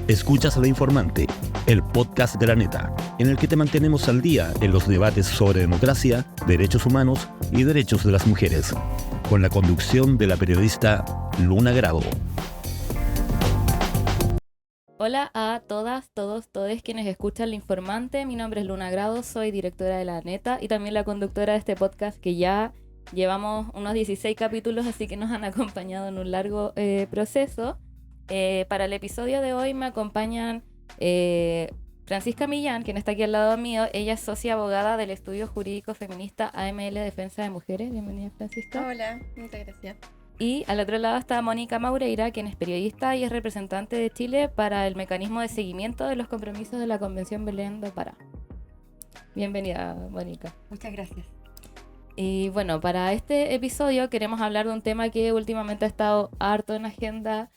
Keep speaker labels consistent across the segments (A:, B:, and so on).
A: Escuchas a La Informante, el podcast de la neta, en el que te mantenemos al día en los debates sobre democracia, derechos humanos y derechos de las mujeres, con la conducción de la periodista Luna Grado.
B: Hola a todas, todos, todes quienes escuchan La Informante. Mi nombre es Luna Grado, soy directora de La Neta y también la conductora de este podcast que ya llevamos unos 16 capítulos, así que nos han acompañado en un largo proceso. Para el episodio de hoy me acompañan Francisca Millán, quien está aquí al lado mío. Ella es socia abogada del estudio jurídico feminista AML Defensa de Mujeres. Bienvenida, Francisca.
C: Hola, muchas gracias.
B: Y al otro lado está Mónica Maureira, quien es periodista y es representante de Chile para el mecanismo de seguimiento de los compromisos de la Convención Belén do Pará. Bienvenida, Mónica.
C: Muchas gracias.
B: Y bueno, para este episodio queremos hablar de un tema que últimamente ha estado harto en agenda,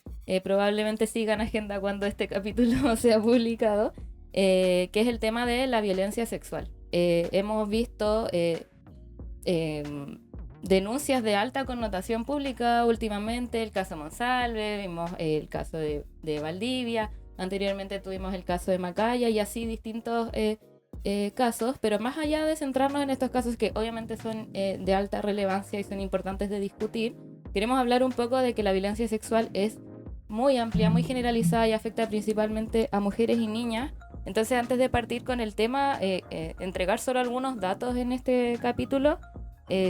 B: probablemente siga en agenda cuando este capítulo sea publicado, que es el tema de la violencia sexual. Hemos visto denuncias de alta connotación pública últimamente, el caso Monsalve, vimos el caso de Valdivia, anteriormente tuvimos el caso de Macaya y así distintos casos, pero más allá de centrarnos en estos casos que obviamente son de alta relevancia y son importantes de discutir, queremos hablar un poco de que la violencia sexual es muy amplia, muy generalizada y afecta principalmente a mujeres y niñas. Entonces, antes de partir con el tema, entregar solo algunos datos en este capítulo.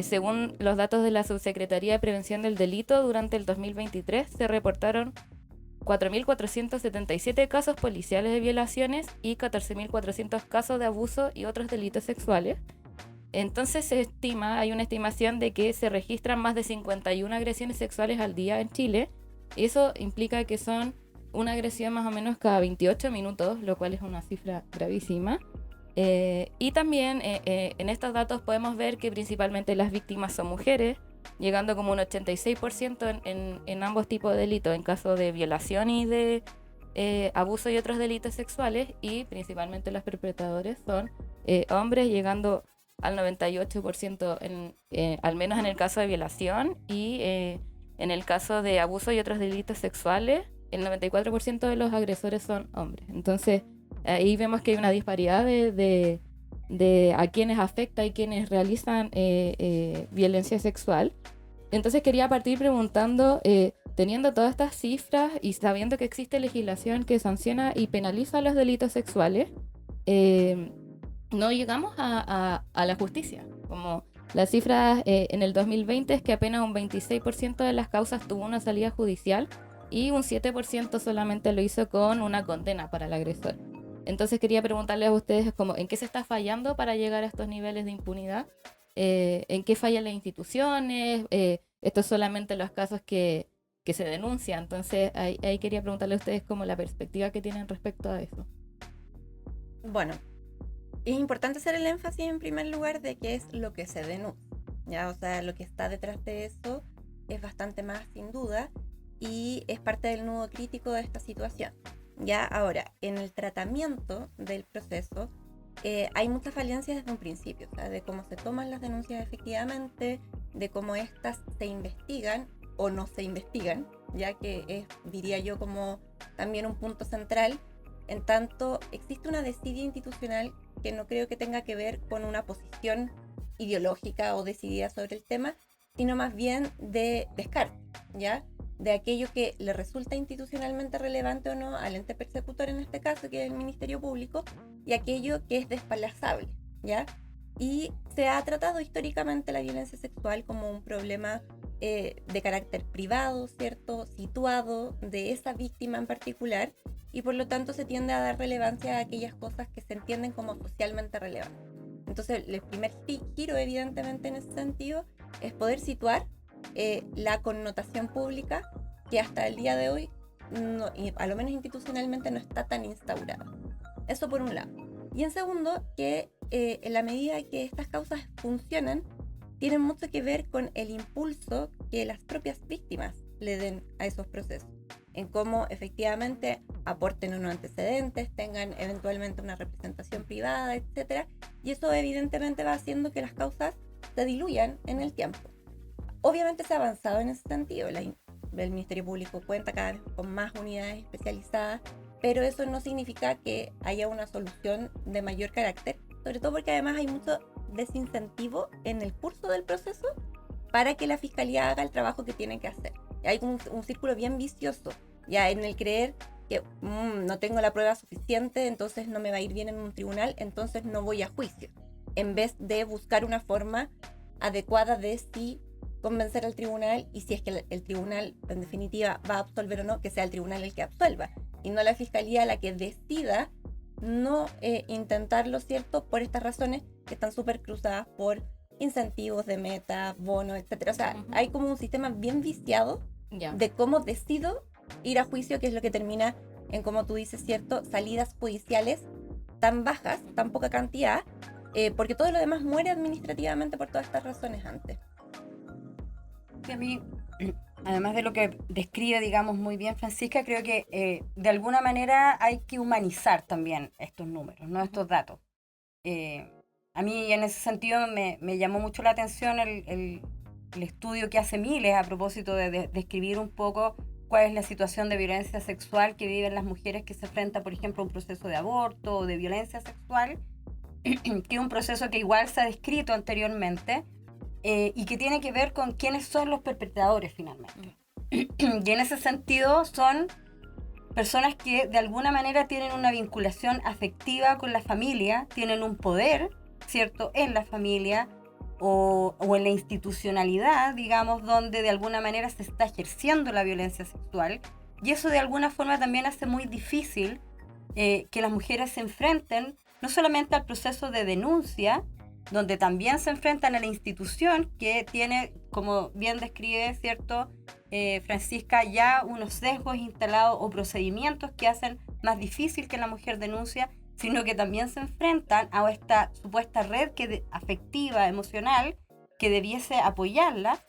B: Según los datos de la Subsecretaría de Prevención del Delito, durante el 2023 se reportaron 4.477 casos policiales de violaciones y 14.400 casos de abuso y otros delitos sexuales. Entonces hay una estimación de que se registran más de 51 agresiones sexuales al día en Chile. Eso implica que son una agresión más o menos cada 28 minutos, lo cual es una cifra gravísima. Y también en estos datos podemos ver que principalmente las víctimas son mujeres, llegando como un 86% en ambos tipos de delitos, en caso de violación y de abuso y otros delitos sexuales, y principalmente los perpetradores son hombres, llegando al 98% al menos en el caso de violación, y en el caso de abuso y otros delitos sexuales el 94% de los agresores son hombres. Entonces ahí vemos que hay una disparidad de a quienes afecta y quienes realizan violencia sexual. Entonces quería partir preguntando, teniendo todas estas cifras y sabiendo que existe legislación que sanciona y penaliza los delitos sexuales, no llegamos a la justicia. Como las cifras en el 2020 es que apenas un 26% de las causas tuvo una salida judicial y un 7% solamente lo hizo con una condena para el agresor. Entonces quería preguntarles a ustedes como, ¿en qué se está fallando para llegar a estos niveles de impunidad? ¿En qué fallan las instituciones? Estos son solamente los casos que se denuncian. Entonces ahí quería preguntarle a ustedes como la perspectiva que tienen respecto a eso.
C: Bueno, es importante hacer el énfasis en primer lugar de qué es lo que se denuncia, ¿ya? O sea, lo que está detrás de eso es bastante más sin duda y es parte del nudo crítico de esta situación. Ya ahora, en el tratamiento del proceso hay muchas falencias desde un principio, o sea, de cómo se toman las denuncias efectivamente, de cómo estas se investigan o no se investigan, ya que es, diría yo, como también un punto central, en tanto existe una desidia institucional que no creo que tenga que ver con una posición ideológica o decidida sobre el tema, sino más bien de descarte, ¿ya? De aquello que le resulta institucionalmente relevante o no al ente persecutor, en este caso, que es el Ministerio Público, y aquello que es desplazable, ¿ya? Y se ha tratado históricamente la violencia sexual como un problema de carácter privado, ¿cierto? Situado de esa víctima en particular, y por lo tanto se tiende a dar relevancia a aquellas cosas que se entienden como socialmente relevantes. Entonces, el primer giro, evidentemente, en ese sentido, es poder situar la connotación pública que hasta el día de hoy, no, a lo menos institucionalmente, no está tan instaurada. Eso por un lado. Y en segundo, que en la medida que estas causas funcionan, tienen mucho que ver con el impulso que las propias víctimas le den a esos procesos, en cómo efectivamente aporten unos antecedentes, tengan eventualmente una representación privada, etc. Y eso evidentemente va haciendo que las causas se diluyan en el tiempo. Obviamente se ha avanzado en ese sentido. El Ministerio Público cuenta cada vez con más unidades especializadas pero eso no significa que haya una solución de mayor carácter, sobre todo porque además hay mucho desincentivo en el curso del proceso para que la fiscalía haga el trabajo que tiene que hacer. Hay como un círculo bien vicioso, ya en el creer que no tengo la prueba suficiente, entonces no me va a ir bien en un tribunal, entonces no voy a juicio, en vez de buscar una forma adecuada de si convencer al tribunal, y si es que el tribunal en definitiva va a absolver o no, que sea el tribunal el que absuelva y no la fiscalía la que decida no intentarlo, ¿cierto? Por estas razones que están súper cruzadas por incentivos de meta, bonos, etcétera. O sea, hay como un sistema bien viciado de cómo decido ir a juicio, que es lo que termina en, como tú dices, ¿cierto? Salidas judiciales tan bajas, tan poca cantidad, porque todo lo demás muere administrativamente por todas estas razones antes.
D: A mí, además de lo que describe, digamos, muy bien Francisca, creo que de alguna manera hay que humanizar también estos números, ¿no? Estos datos. A mí en ese sentido me llamó mucho la atención el estudio que hace Miles a propósito de describir un poco cuál es la situación de violencia sexual que viven las mujeres que se enfrentan, por ejemplo, a un proceso de aborto o de violencia sexual, que es un proceso que igual se ha descrito anteriormente, y que tiene que ver con quiénes son los perpetradores finalmente. Y en ese sentido son personas que de alguna manera tienen una vinculación afectiva con la familia, tienen un poder, ¿cierto?, en la familia o en la institucionalidad, digamos, donde de alguna manera se está ejerciendo la violencia sexual, y eso de alguna forma también hace muy difícil que las mujeres se enfrenten no solamente al proceso de denuncia, donde también se enfrentan a la institución que tiene, como bien describe, ¿cierto?, Francisca, ya unos sesgos instalados o procedimientos que hacen más difícil que la mujer denuncie, sino que también se enfrentan a esta supuesta red afectiva, emocional, que debiese apoyarla,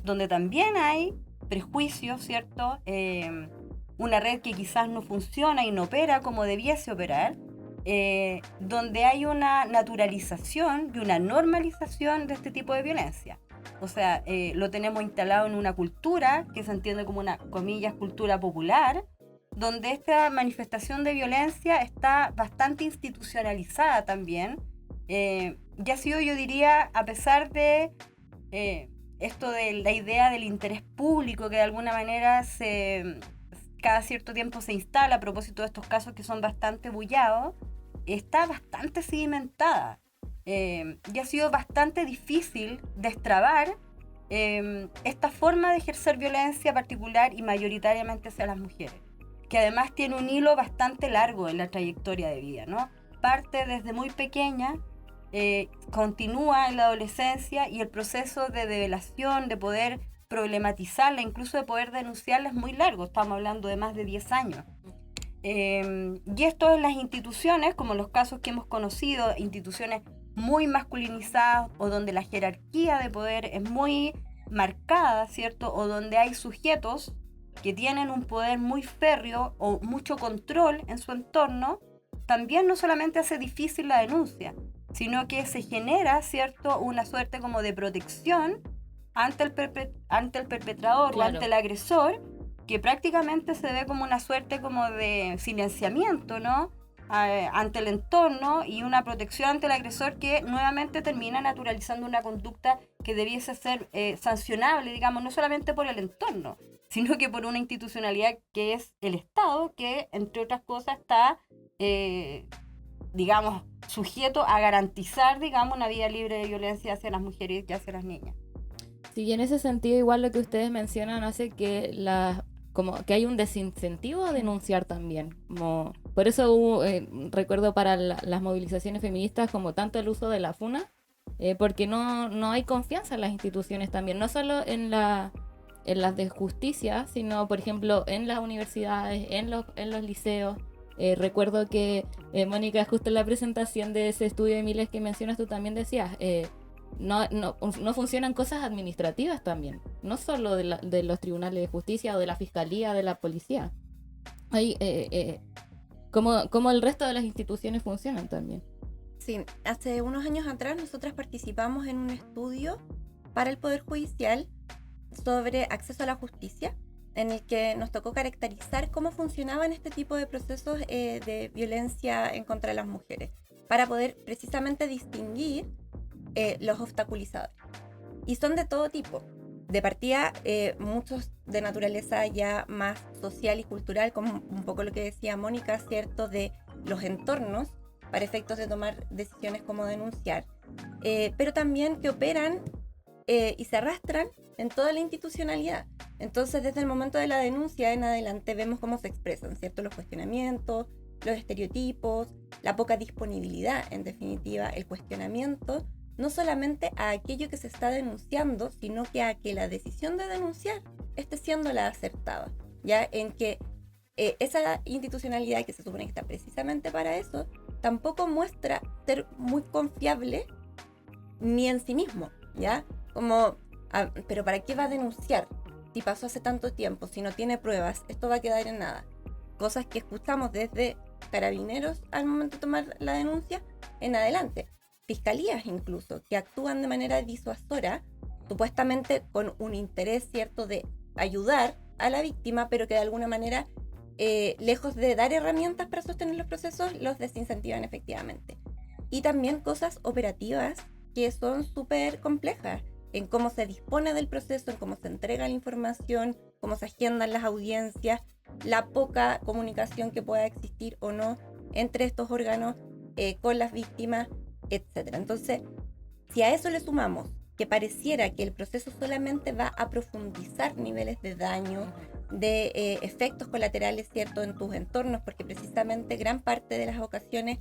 D: donde también hay prejuicios, ¿cierto?, una red que quizás no funciona y no opera como debiese operar, donde hay una naturalización y una normalización de este tipo de violencia. O sea, lo tenemos instalado en una cultura que se entiende como una, comillas, cultura popular, donde esta manifestación de violencia está bastante institucionalizada también, y ha sido, yo diría, a pesar de esto de la idea del interés público que de alguna manera cada cierto tiempo se instala a propósito de estos casos que son bastante bullados, está bastante sedimentada, y ha sido bastante difícil destrabar esta forma de ejercer violencia particular y mayoritariamente hacia las mujeres, que además tiene un hilo bastante largo en la trayectoria de vida, ¿no? Parte desde muy pequeña, continúa en la adolescencia, y el proceso de develación, de poder problematizarla, incluso de poder denunciarla, es muy largo. Estamos hablando de más de 10 años. Y esto en las instituciones, como los casos que hemos conocido, instituciones muy masculinizadas o donde la jerarquía de poder es muy marcada, ¿cierto? O donde hay sujetos que tienen un poder muy férreo o mucho control en su entorno, también no solamente hace difícil la denuncia, sino que se genera, ¿cierto?, una suerte como de protección ante el perpetrador, claro, o ante el agresor, que prácticamente se ve como una suerte como de silenciamiento, ¿no?, ante el entorno, y una protección ante el agresor que nuevamente termina naturalizando una conducta que debiese ser sancionable, digamos, no solamente por el entorno, sino que por una institucionalidad que es el Estado, que entre otras cosas está, digamos, sujeto a garantizar, digamos, una vida libre de violencia hacia las mujeres y hacia las niñas.
B: Sí, y en ese sentido igual lo que ustedes mencionan hace que como que hay un desincentivo a denunciar también. Por eso hubo, recuerdo para las movilizaciones feministas, como tanto el uso de la FUNA, porque no hay confianza en las instituciones también, no solo en las de justicia, sino por ejemplo en las universidades, en los liceos. Recuerdo que Mónica, justo en la presentación de ese estudio de Miles que mencionas, tú también decías, no funcionan cosas administrativas también, no solo de los tribunales de justicia o de la fiscalía, de la policía. Hay como el resto de las instituciones funcionan también.
C: Sí, hace unos años atrás nosotras participamos en un estudio para el Poder Judicial sobre acceso a la justicia, en el que nos tocó caracterizar cómo funcionaban este tipo de procesos de violencia en contra de las mujeres, para poder precisamente distinguir los obstaculizadores. Y son de todo tipo. De partida, muchos de naturaleza ya más social y cultural, como un poco lo que decía Mónica, ¿cierto? De los entornos, para efectos de tomar decisiones como denunciar, pero también que operan y se arrastran en toda la institucionalidad. Entonces, desde el momento de la denuncia en adelante, vemos cómo se expresan, ¿cierto? Los cuestionamientos, los estereotipos, la poca disponibilidad, en definitiva, el cuestionamiento, no solamente a aquello que se está denunciando, sino que a que la decisión de denunciar esté siendo la acertada, ya en que esa institucionalidad que se supone que está precisamente para eso, tampoco muestra ser muy confiable ni en sí mismo, ¿ya? Como, pero ¿para qué va a denunciar? Si pasó hace tanto tiempo, si no tiene pruebas, esto va a quedar en nada. Cosas que escuchamos desde carabineros al momento de tomar la denuncia en adelante. Fiscalías incluso, que actúan de manera disuasora, supuestamente con un interés cierto de ayudar a la víctima, pero que de alguna manera, lejos de dar herramientas para sostener los procesos, los desincentivan efectivamente. Y también cosas operativas que son súper complejas, en cómo se dispone del proceso, en cómo se entrega la información, cómo se agendan las audiencias, la poca comunicación que pueda existir o no entre estos órganos con las víctimas, etc. Entonces, si a eso le sumamos que pareciera que el proceso solamente va a profundizar niveles de daño, de efectos colaterales, ¿cierto?, en tus entornos, porque precisamente gran parte de las ocasiones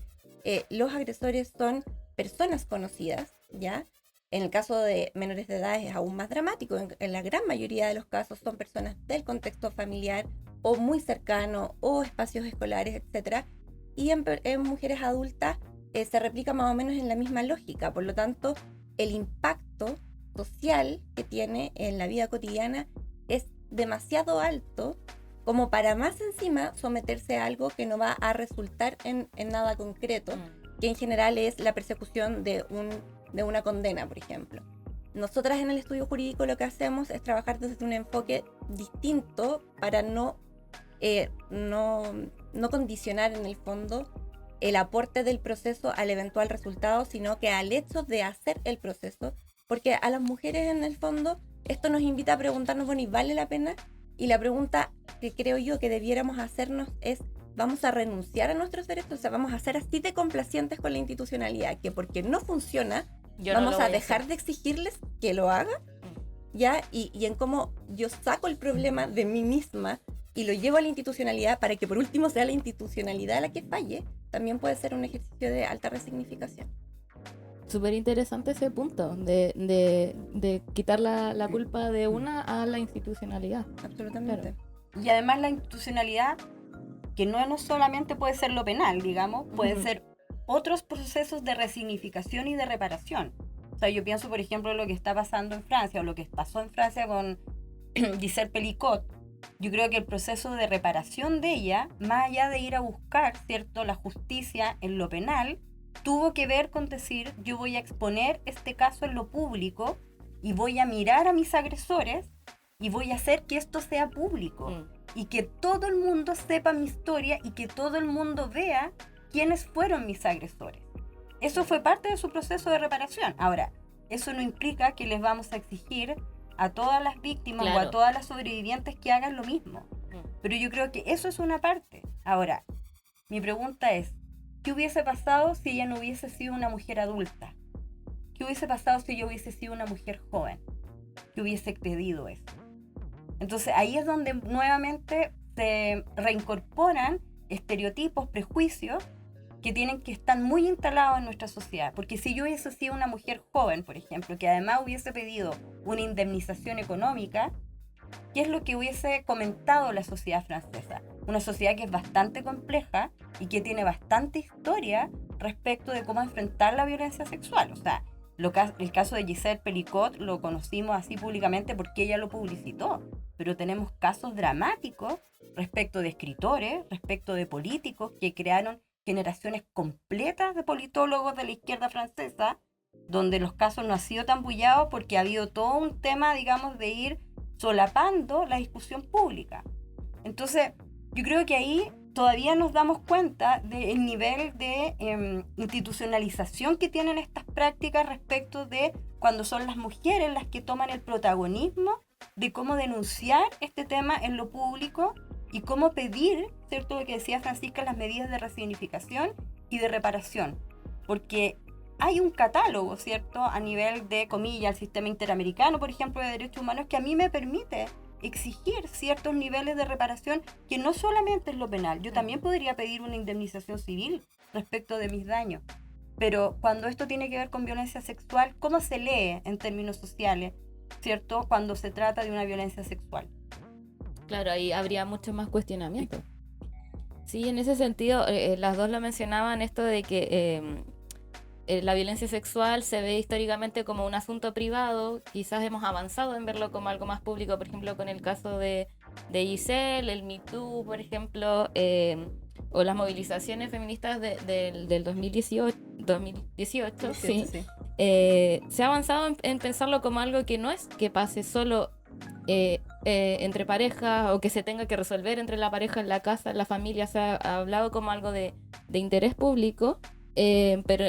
C: los agresores son personas conocidas, ¿ya? En el caso de menores de edad es aún más dramático. En la gran mayoría de los casos son personas del contexto familiar o muy cercano o espacios escolares, etc. Y en mujeres adultas se replica más o menos en la misma lógica. Por lo tanto, el impacto social que tiene en la vida cotidiana es demasiado alto como para más encima someterse a algo que no va a resultar en nada concreto, que en general es la persecución de una condena, por ejemplo. Nosotras en el estudio jurídico lo que hacemos es trabajar desde un enfoque distinto para no condicionar en el fondo el aporte del proceso al eventual resultado, sino que al hecho de hacer el proceso, porque a las mujeres en el fondo esto nos invita a preguntarnos, bueno, ¿y vale la pena? Y la pregunta que creo yo que debiéramos hacernos es, ¿vamos a renunciar a nuestros derechos? O sea, ¿vamos a ser así de complacientes con la institucionalidad que porque no funciona, vamos a dejar de exigirles que lo hagan? ¿Ya? Y en cómo yo saco el problema de mí misma y lo llevo a la institucionalidad para que por último sea la institucionalidad la que falle, también puede ser un ejercicio de alta resignificación.
B: Súper interesante ese punto de quitar la culpa de una a la institucionalidad.
C: Absolutamente.
B: Claro.
D: Y además la institucionalidad, que no solamente puede ser lo penal, digamos, puede ser otros procesos de resignificación y de reparación. O sea, yo pienso, por ejemplo, lo que está pasando en Francia, o lo que pasó en Francia con Giselle Pelicot. Yo creo que el proceso de reparación de ella, más allá de ir a buscar, ¿cierto?, la justicia en lo penal, tuvo que ver con decir, yo voy a exponer este caso en lo público y voy a mirar a mis agresores y voy a hacer que esto sea público y que todo el mundo sepa mi historia y que todo el mundo vea quiénes fueron mis agresores. Eso fue parte de su proceso de reparación. Ahora, eso no implica que les vamos a exigir a todas las víctimas o a todas las sobrevivientes que hagan lo mismo. Pero yo creo que eso es una parte. Ahora, mi pregunta es, ¿qué hubiese pasado si ella no hubiese sido una mujer adulta? ¿Qué hubiese pasado si yo hubiese sido una mujer joven? ¿Qué hubiese excedido eso? Entonces ahí es donde nuevamente se reincorporan estereotipos, prejuicios que están muy instalados en nuestra sociedad. Porque si yo hubiese sido una mujer joven, por ejemplo, que además hubiese pedido una indemnización económica, ¿qué es lo que hubiese comentado la sociedad francesa? Una sociedad que es bastante compleja y que tiene bastante historia respecto de cómo enfrentar la violencia sexual. O sea, el caso de Giselle Pelicot lo conocimos así públicamente porque ella lo publicitó, pero tenemos casos dramáticos respecto de escritores, respecto de políticos que crearon generaciones completas de politólogos de la izquierda francesa, donde los casos no han sido tan bullados porque ha habido todo un tema, digamos, de ir solapando la discusión pública. Entonces, yo creo que ahí todavía nos damos cuenta del nivel de institucionalización que tienen estas prácticas respecto de cuando son las mujeres las que toman el protagonismo de cómo denunciar este tema en lo público y cómo pedir, ¿cierto? Lo que decía Francisca, las medidas de resignificación y de reparación. Porque hay un catálogo, ¿cierto? A nivel de, comillas, el sistema interamericano, por ejemplo, de derechos humanos, que a mí me permite exigir ciertos niveles de reparación, que no solamente es lo penal. Yo también podría pedir una indemnización civil respecto de mis daños. Pero cuando esto tiene que ver con violencia sexual, ¿cómo se lee en términos sociales, ¿cierto? Cuando se trata de una violencia sexual.
B: Claro, ahí habría mucho más cuestionamiento. Sí, en ese sentido, las dos lo mencionaban, esto de que la violencia sexual se ve históricamente como un asunto privado. Quizás hemos avanzado en verlo como algo más público, por ejemplo, con el caso de Giselle, el Me Too, por ejemplo, o las movilizaciones feministas del 2018, sí. Se ha avanzado en pensarlo como algo que no es que pase solo entre parejas o que se tenga que resolver entre la pareja, en la casa, en la familia. Se ha hablado como algo de interés público. Pero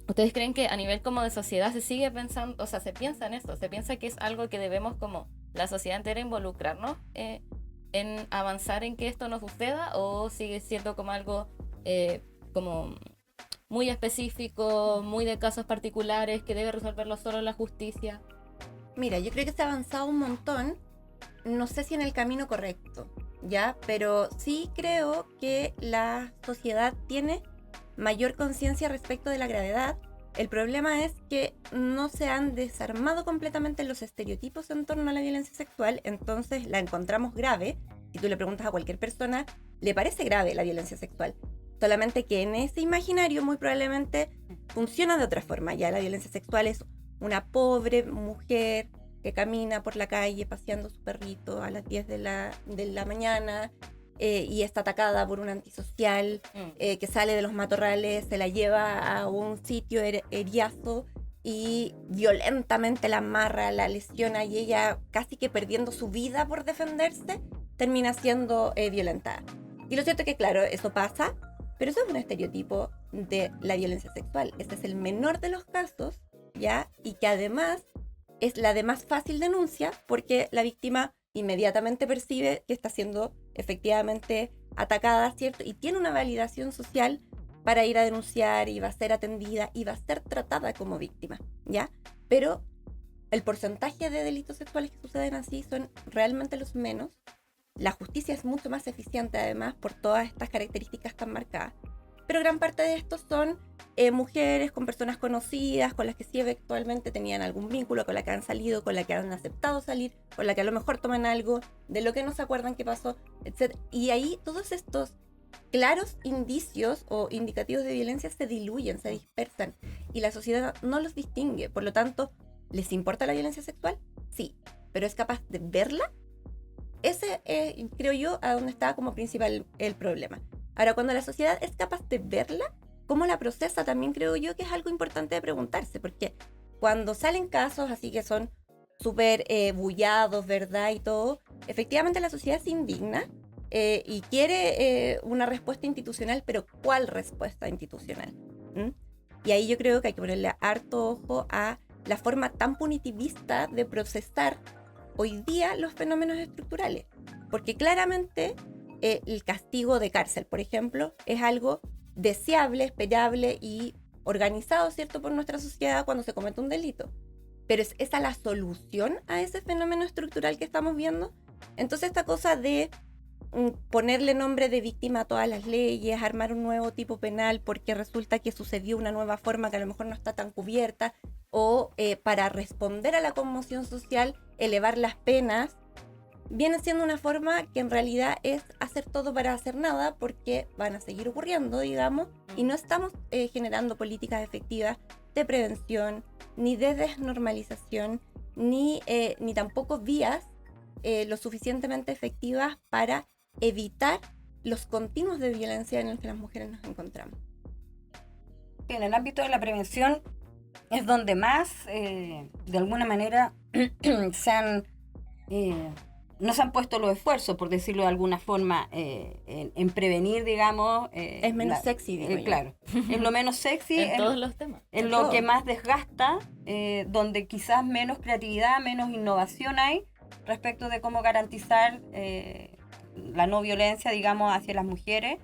B: ¿ustedes creen que a nivel como de sociedad se sigue pensando, o sea, se piensa en esto, se piensa que es algo que debemos como la sociedad entera involucrarnos en avanzar en que esto no suceda, o sigue siendo como algo como muy específico, muy de casos particulares que debe resolverlo solo la justicia?
C: Mira, yo creo que se ha avanzado un montón, no sé si en el camino correcto, ¿ya? Pero sí creo que la sociedad tiene mayor conciencia respecto de la gravedad. El problema es que no se han desarmado completamente los estereotipos en torno a la violencia sexual, entonces la encontramos grave. Si tú le preguntas a cualquier persona, le parece grave la violencia sexual. Solamente que en ese imaginario muy probablemente funciona de otra forma. Ya la violencia sexual es una pobre mujer que camina por la calle paseando su perrito a las 10 de la mañana, y está atacada por un antisocial que sale de los matorrales, se la lleva a un sitio eriazo y violentamente la amarra, la lesiona, y ella, casi que perdiendo su vida por defenderse, termina siendo violentada. Y lo cierto es que, claro, eso pasa, pero eso es un estereotipo de la violencia sexual. Este es el menor de los casos, ¿ya? Y que además es la de más fácil denuncia, porque la víctima inmediatamente percibe que está siendo efectivamente atacada, ¿cierto? Y tiene una validación social para ir a denunciar, y va a ser atendida y va a ser tratada como víctima, ¿ya? Pero el porcentaje de delitos sexuales que suceden así son realmente los menos. La justicia es mucho más eficiente, además, por todas estas características tan marcadas. Pero gran parte de estos son mujeres con personas conocidas, con las que sí eventualmente tenían algún vínculo, con las que han salido, con las que han aceptado salir, con las que a lo mejor toman algo, de lo que no se acuerdan qué pasó, etc. Y ahí todos estos claros indicios o indicativos de violencia se diluyen, se dispersan, y la sociedad no los distingue. Por lo tanto, ¿les importa la violencia sexual? Sí, pero ¿es capaz de verla? Ese creo yo a donde está como principal el problema. Ahora, cuando la sociedad es capaz de verla, ¿cómo la procesa? También creo yo que es algo importante de preguntarse, porque cuando salen casos así que son súper bullados, ¿verdad? Y todo, efectivamente la sociedad se indigna y quiere una respuesta institucional, pero ¿cuál respuesta institucional? Y ahí yo creo que hay que ponerle harto ojo a la forma tan punitivista de procesar hoy día los fenómenos estructurales, porque claramente el castigo de cárcel, por ejemplo, es algo deseable, esperable y organizado, ¿cierto?, por nuestra sociedad cuando se comete un delito. Pero ¿es esa la solución a ese fenómeno estructural que estamos viendo? Entonces esta cosa de ponerle nombre de víctima a todas las leyes, armar un nuevo tipo penal porque resulta que sucedió una nueva forma que a lo mejor no está tan cubierta, o para responder a la conmoción social, elevar las penas, viene siendo una forma que en realidad es hacer todo para hacer nada, porque van a seguir ocurriendo, digamos, y no estamos generando políticas efectivas de prevención, ni de desnormalización, ni tampoco vías lo suficientemente efectivas para evitar los continuos de violencia en los que las mujeres nos encontramos.
D: En el ámbito de la prevención es donde más, de alguna manera, se han no se han puesto los esfuerzos, por decirlo de alguna forma, en prevenir, digamos.
C: Es menos sexy, digo yo.
D: Claro, es lo menos sexy.
B: En todos los temas.
D: Es
C: En
D: lo
C: todo.
D: que más desgasta, donde quizás menos creatividad, menos innovación hay respecto de cómo garantizar la no violencia, digamos, hacia las mujeres.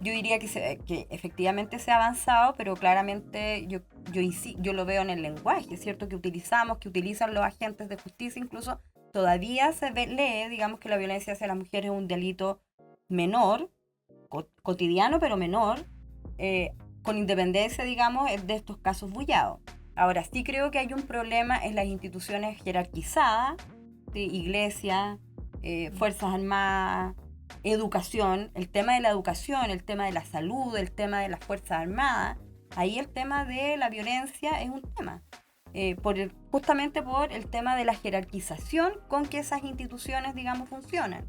D: Yo diría que efectivamente se ha avanzado, pero claramente yo lo veo en el lenguaje, ¿cierto? Que utilizan los agentes de justicia, incluso todavía lee, digamos, que la violencia hacia las mujeres es un delito menor, cotidiano, pero menor, con independencia, digamos, de estos casos bullados. Ahora, sí creo que hay un problema en las instituciones jerarquizadas, ¿sí? Iglesia, Fuerzas Armadas, educación, el tema de la educación, el tema de la salud, el tema de las Fuerzas Armadas. Ahí el tema de la violencia es un tema, justamente por el tema de la jerarquización con que esas instituciones, digamos, funcionan.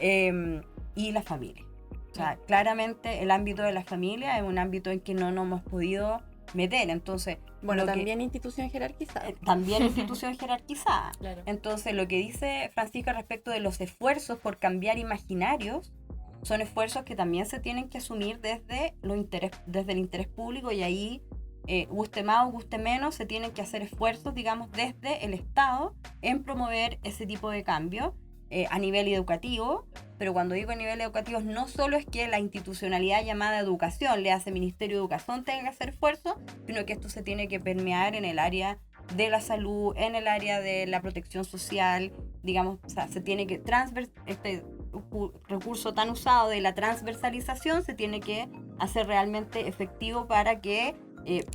D: Y la familia. O sea, claramente el ámbito de la familia es un ámbito en que no nos hemos podido meter. Entonces,
C: Bueno, también institución jerarquizada.
D: También institución jerarquizada.
B: Claro.
D: Entonces, lo que dice Francisca respecto de los esfuerzos por cambiar imaginarios, son esfuerzos que también se tienen que asumir desde el interés público, y ahí, guste más o guste menos, se tienen que hacer esfuerzos, digamos, desde el Estado en promover ese tipo de cambio a nivel educativo. Pero cuando digo a nivel educativo, no solo es que la institucionalidad llamada educación, le hace Ministerio de Educación, tenga que hacer esfuerzos, sino que esto se tiene que permear en el área de la salud, en el área de la protección social, digamos. O sea, se tiene que este recurso tan usado de la transversalización se tiene que hacer realmente efectivo para que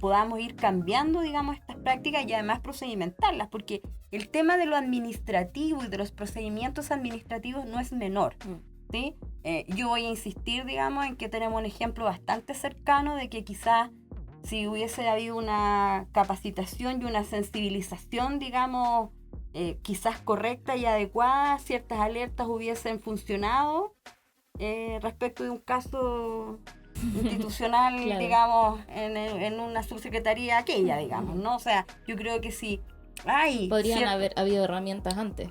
D: podamos ir cambiando, digamos, estas prácticas, y además procedimentarlas, porque el tema de lo administrativo y de los procedimientos administrativos no es menor, ¿sí? Yo voy a insistir, digamos, en que tenemos un ejemplo bastante cercano de que quizás si hubiese habido una capacitación y una sensibilización, digamos, quizás correcta y adecuada, ciertas alertas hubiesen funcionado respecto de un caso institucional,
B: claro,
D: digamos, en una subsecretaría aquella, digamos, ¿no? O sea, yo creo que sí.
B: Podrían haber habido herramientas antes.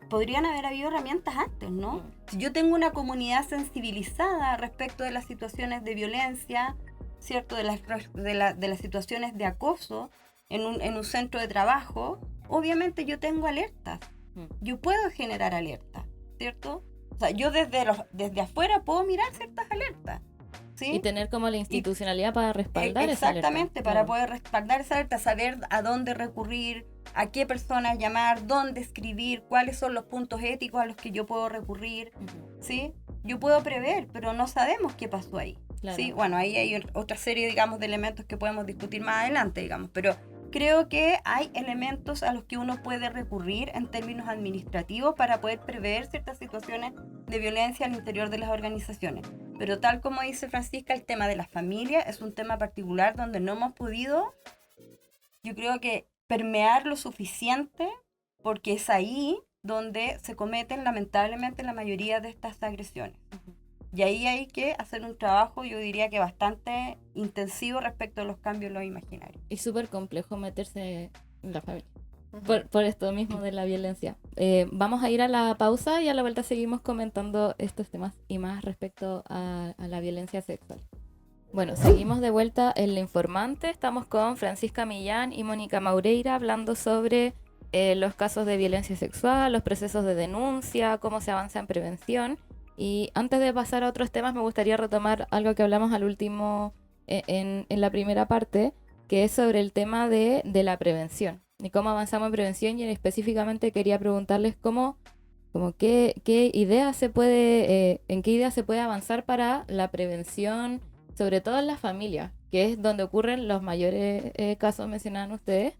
D: Podrían haber habido herramientas antes, ¿no? Si yo tengo una comunidad sensibilizada respecto de las situaciones de violencia, ¿cierto? De las situaciones de acoso en un centro de trabajo, obviamente yo tengo alertas. Yo puedo generar alertas, ¿cierto? O sea, yo desde afuera puedo mirar ciertas alertas, ¿sí?
B: Y tener como la institucionalidad para respaldar esa alerta.
D: Exactamente, para poder respaldar esa alerta, saber a dónde recurrir, a qué personas llamar, dónde escribir, cuáles son los puntos éticos a los que yo puedo recurrir, ¿sí? Yo puedo prever, pero no sabemos qué pasó ahí,
B: Claro.
D: ¿sí? Bueno, ahí hay otra serie, digamos, de elementos que podemos discutir más adelante, digamos, pero creo que hay elementos a los que uno puede recurrir en términos administrativos para poder prever ciertas situaciones de violencia al interior de las organizaciones. Pero tal como dice Francisca, el tema de la familia es un tema particular donde no hemos podido, yo creo que, permear lo suficiente, porque es ahí donde se cometen lamentablemente la mayoría de estas agresiones. Y ahí hay que hacer un trabajo, yo diría que bastante intensivo respecto a los cambios en los imaginarios.
B: Y súper complejo meterse en la familia. Por esto mismo de la violencia. Vamos a ir a la pausa y a la vuelta seguimos comentando estos temas y más respecto a la violencia sexual. Bueno, seguimos de vuelta en La Informante. Estamos con Francisca Millán y Mónica Maureira hablando sobre los casos de violencia sexual, los procesos de denuncia, cómo se avanza en prevención. Y antes de pasar a otros temas, me gustaría retomar algo que hablamos al último en la primera parte, que es sobre el tema de la prevención y cómo avanzamos en prevención. Y específicamente quería preguntarles en qué idea se puede avanzar para la prevención, sobre todo en las familias, que es donde ocurren los mayores casos mencionaban ustedes,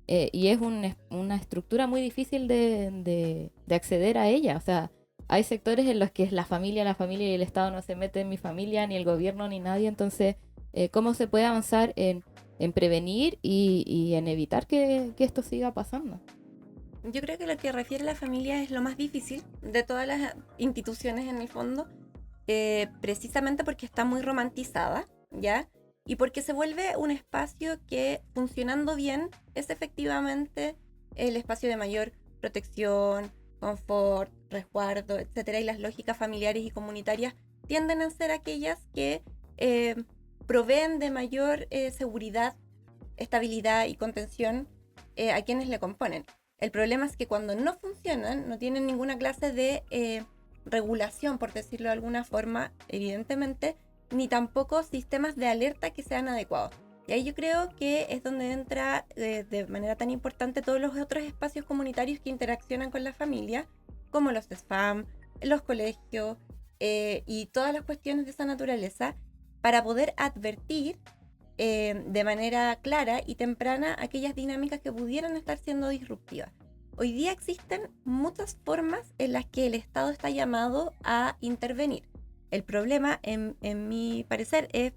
B: y es una estructura muy difícil de acceder a ella. O sea, hay sectores en los que es la familia y el Estado no se mete en mi familia, ni el gobierno, ni nadie. Entonces, ¿cómo se puede avanzar en prevenir y en evitar que esto siga pasando?
C: Yo creo que lo que refiere a la familia es lo más difícil de todas las instituciones en el fondo, precisamente porque está muy romantizada, ¿ya? Y porque se vuelve un espacio que, funcionando bien, es efectivamente el espacio de mayor protección, confort, resguardo, etcétera, y las lógicas familiares y comunitarias tienden a ser aquellas que proveen de mayor seguridad, estabilidad y contención a quienes le componen. El problema es que cuando no funcionan, no tienen ninguna clase de regulación, por decirlo de alguna forma, evidentemente, ni tampoco sistemas de alerta que sean adecuados. Y ahí yo creo que es donde entra de manera tan importante todos los otros espacios comunitarios que interaccionan con la familia, como los SFAM, los colegios y todas las cuestiones de esa naturaleza, para poder advertir de manera clara y temprana aquellas dinámicas que pudieran estar siendo disruptivas. Hoy día existen muchas formas en las que el Estado está llamado a intervenir. El problema, en mi parecer, es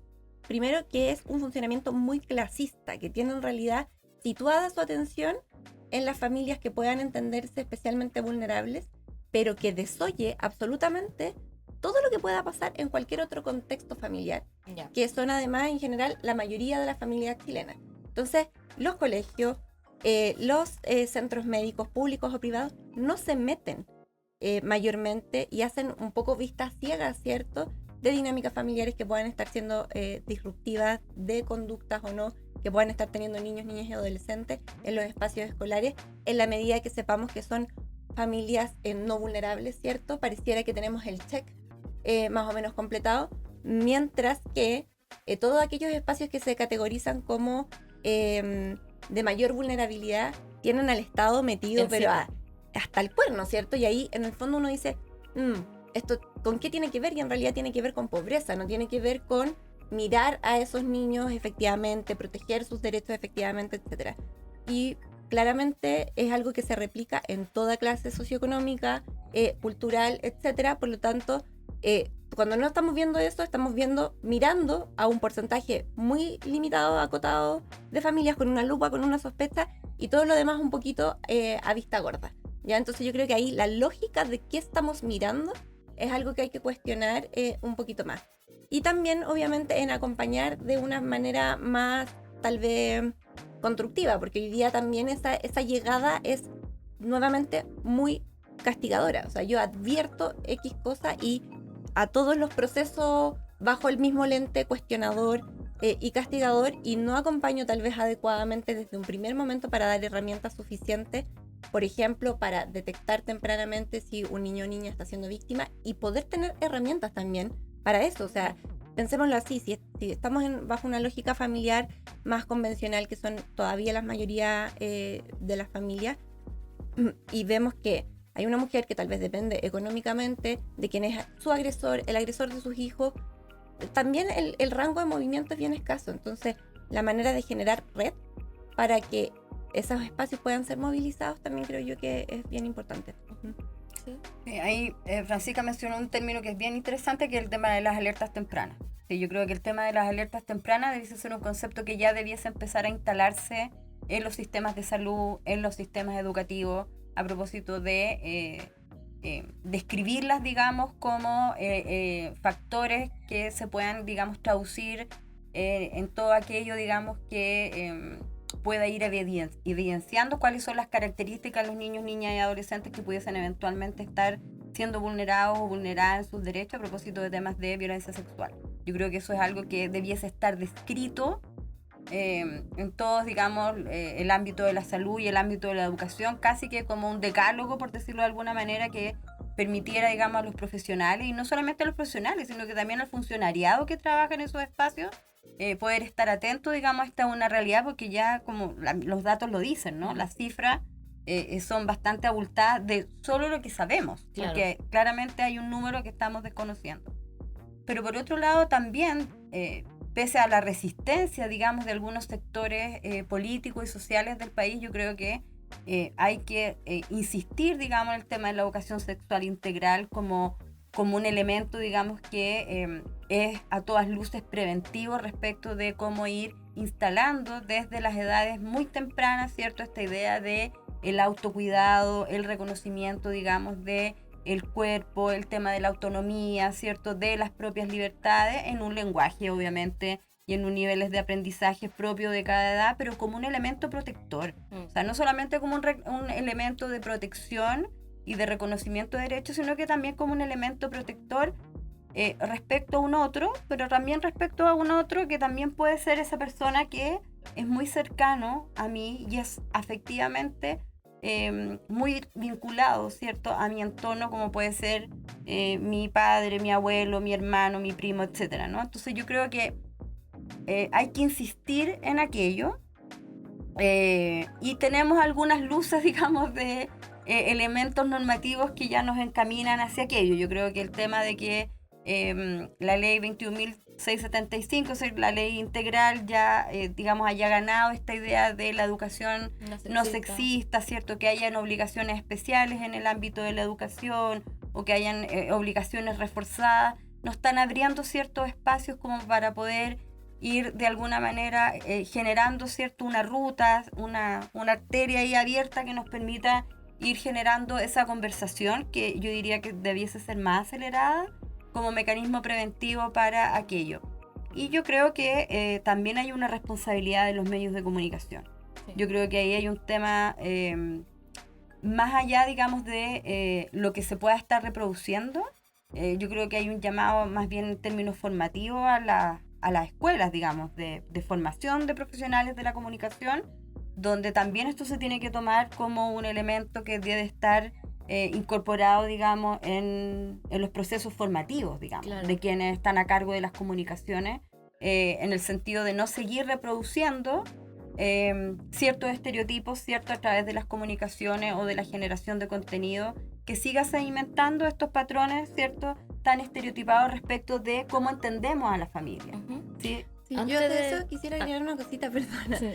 C: primero que es un funcionamiento muy clasista, que tiene en realidad situada su atención en las familias que puedan entenderse especialmente vulnerables, pero que desoye absolutamente todo lo que pueda pasar en cualquier otro contexto familiar, que son además en general la mayoría de las familias chilenas. Entonces, los colegios, los centros médicos públicos o privados no se meten mayormente y hacen un poco vistas ciegas, ¿cierto?, de dinámicas familiares que puedan estar siendo disruptivas, de conductas o no, que puedan estar teniendo niños, niñas y adolescentes en los espacios escolares, en la medida que sepamos que son familias no vulnerables, ¿cierto? Pareciera que tenemos el check más o menos completado, mientras que todos aquellos espacios que se categorizan como de mayor vulnerabilidad tienen al Estado metido, pero hasta el cuerno, ¿cierto? Y ahí en el fondo uno dice, ¿esto con qué tiene que ver? Y en realidad tiene que ver con pobreza, no tiene que ver con mirar a esos niños efectivamente, proteger sus derechos efectivamente, etc. Y claramente es algo que se replica en toda clase socioeconómica, cultural, etc. Por lo tanto, cuando no estamos viendo eso, estamos mirando a un porcentaje muy limitado, acotado de familias con una lupa, con una sospecha, y todo lo demás un poquito a vista gorda. ¿Ya? Entonces yo creo que ahí la lógica de qué estamos mirando es algo que hay que cuestionar un poquito más. Y también, obviamente, en acompañar de una manera más, tal vez, constructiva, porque hoy día también esa llegada es nuevamente muy castigadora. O sea, yo advierto X cosa y a todos los procesos bajo el mismo lente cuestionador y castigador, y no acompaño tal vez adecuadamente desde un primer momento para dar herramientas suficientes, por ejemplo, para detectar tempranamente si un niño o niña está siendo víctima y poder tener herramientas también para eso. O sea, pensémoslo así, si estamos bajo una lógica familiar más convencional, que son todavía la mayoría de las familias, y vemos que hay una mujer que tal vez depende económicamente de quién es su agresor, el agresor de sus hijos, también el rango de movimiento es bien escaso. Entonces, la manera de generar red para que esos espacios puedan ser movilizados también creo yo que es bien importante.
D: Sí, ahí Francisca mencionó un término que es bien interesante, que es el tema de las alertas tempranas. Sí, yo creo que el tema de las alertas tempranas debiese ser un concepto que ya debiese empezar a instalarse en los sistemas de salud, en los sistemas educativos, a propósito de describirlas, digamos, como factores que se puedan, digamos, traducir en todo aquello, digamos, que pueda ir evidenciando cuáles son las características de los niños, niñas y adolescentes que pudiesen eventualmente estar siendo vulnerados o vulneradas en sus derechos a propósito de temas de violencia sexual. Yo creo que eso es algo que debiese estar descrito en todos, digamos, el ámbito de la salud y el ámbito de la educación, casi que como un decálogo, por decirlo de alguna manera, que permitiera, digamos, a los profesionales, y no solamente a los profesionales, sino que también al funcionariado que trabaja en esos espacios, poder estar atento, digamos, a esta una realidad, porque ya como los datos lo dicen, ¿no? Las cifras son bastante abultadas de solo lo que sabemos, claro, porque claramente hay un número que estamos desconociendo. Pero por otro lado también, pese a la resistencia, digamos, de algunos sectores políticos y sociales del país, yo creo que hay que insistir, digamos, en el tema de la educación sexual integral como un elemento, digamos, que es a todas luces preventivo respecto de cómo ir instalando desde las edades muy tempranas, ¿cierto?, esta idea de el autocuidado, el reconocimiento, digamos, de el cuerpo, el tema de la autonomía, ¿cierto?, de las propias libertades, en un lenguaje obviamente y en niveles de aprendizaje propio de cada edad, pero como un elemento protector. O sea, no solamente como un elemento de protección y de reconocimiento de derechos, sino que también como un elemento protector respecto a un otro, pero también respecto a un otro que también puede ser esa persona que es muy cercano a mí y es afectivamente muy vinculado, ¿cierto?, a mi entorno, como puede ser mi padre, mi abuelo, mi hermano, mi primo, etcétera, ¿no? Entonces yo creo que hay que insistir en aquello y tenemos algunas luces, digamos, de elementos normativos que ya nos encaminan hacia aquello. Yo creo que el tema de que la ley 21.675, es decir, la ley integral, ya, digamos, haya ganado esta idea de la educación no sexista, ¿cierto? Que hayan obligaciones especiales en el ámbito de la educación o que hayan obligaciones reforzadas, nos están abriendo ciertos espacios como para poder ir de alguna manera generando, ¿cierto?, una ruta, una arteria ahí abierta que nos permita ir generando esa conversación que yo diría que debiese ser más acelerada como mecanismo preventivo para aquello. Y yo creo que también hay una responsabilidad de los medios de comunicación. Sí. Yo creo que ahí hay un tema más allá, digamos, de lo que se pueda estar reproduciendo. Yo creo que hay un llamado más bien en términos formativos a las escuelas, digamos, de formación de profesionales de la comunicación, donde también esto se tiene que tomar como un elemento que debe estar incorporado, digamos, en los procesos formativos, digamos, claro, de quienes están a cargo de las comunicaciones, en el sentido de no seguir reproduciendo ciertos estereotipos, ¿cierto?, a través de las comunicaciones o de la generación de contenido, que siga sedimentando estos patrones, ¿cierto?, tan estereotipados respecto de cómo entendemos a la familia. Uh-huh. ¿Sí?
C: Sí, yo de eso quisiera agregar una cosita, perdona. Sí.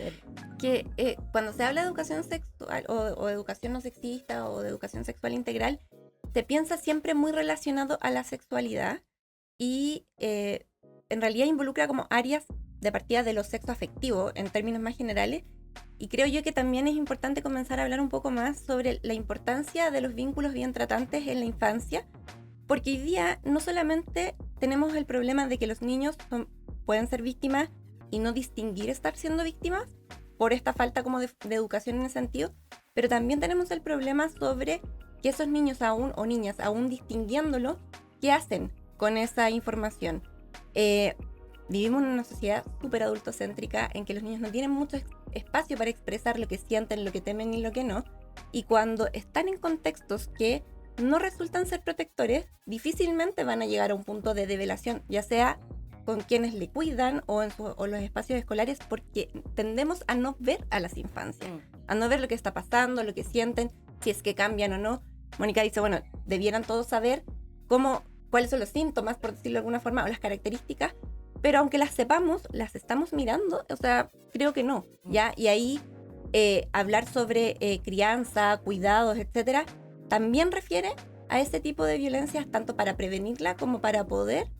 C: Que cuando se habla de educación sexual o educación no sexista o de educación sexual integral, se piensa siempre muy relacionado a la sexualidad y en realidad involucra como áreas de partida de lo sexo afectivo en términos más generales. Y creo yo que también es importante comenzar a hablar un poco más sobre la importancia de los vínculos bien tratantes en la infancia, porque hoy día no solamente tenemos el problema de que los niños pueden ser víctimas y no distinguir estar siendo víctimas por esta falta como de educación en ese sentido, pero también tenemos el problema sobre que esos niños aún o niñas aún distinguiéndolo, ¿qué hacen con esa información? Vivimos en una sociedad súper adultocéntrica en que los niños no tienen mucho espacio para expresar lo que sienten, lo que temen y lo que no, y cuando están en contextos que no resultan ser protectores, difícilmente van a llegar a un punto de develación, ya sea con quienes le cuidan o en los espacios escolares, porque tendemos a no ver a las infancias, a no ver lo que está pasando, lo que sienten, si es que cambian o no. Mónica dice, bueno, debieran todos saber cuáles son los síntomas, por decirlo de alguna forma, o las características, pero aunque las sepamos, las estamos mirando, o sea, creo que no, ¿ya? Y ahí hablar sobre crianza, cuidados, etcétera, también refiere a ese tipo de violencias, tanto para prevenirla como para poder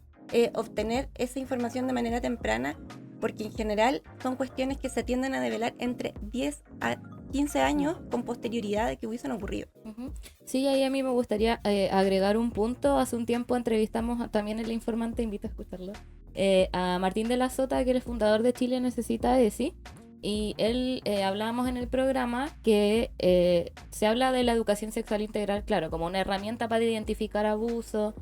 C: obtener esa información de manera temprana, porque en general son cuestiones que se tienden a develar entre 10 a 15 años con posterioridad de que hubiesen ocurrido.
B: Uh-huh. Sí, ahí a mí me gustaría agregar un punto. Hace un tiempo entrevistamos también en El Informante, invito a escucharlo, a Martín de la Sota, que es el fundador de Chile Necesita ESI, y él hablábamos en el programa que se habla de la educación sexual integral, claro, como una herramienta para identificar abuso,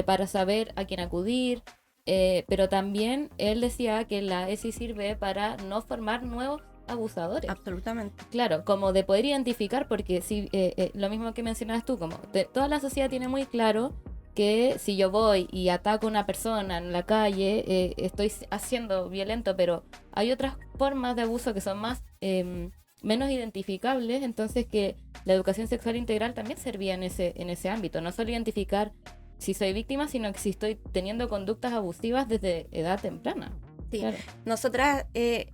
B: para saber a quién acudir, pero también él decía que la ESI sirve para no formar nuevos abusadores.
C: Absolutamente.
B: Claro, como de poder identificar, porque si lo mismo que mencionabas tú, como toda la sociedad tiene muy claro que si yo voy y ataco a una persona en la calle, estoy haciendo violento, pero hay otras formas de abuso que son más menos identificables, entonces que la educación sexual integral también servía en ese ámbito, no solo identificar si soy víctima, sino que si estoy teniendo conductas abusivas desde edad temprana.
C: Sí,
B: claro.
C: Nosotras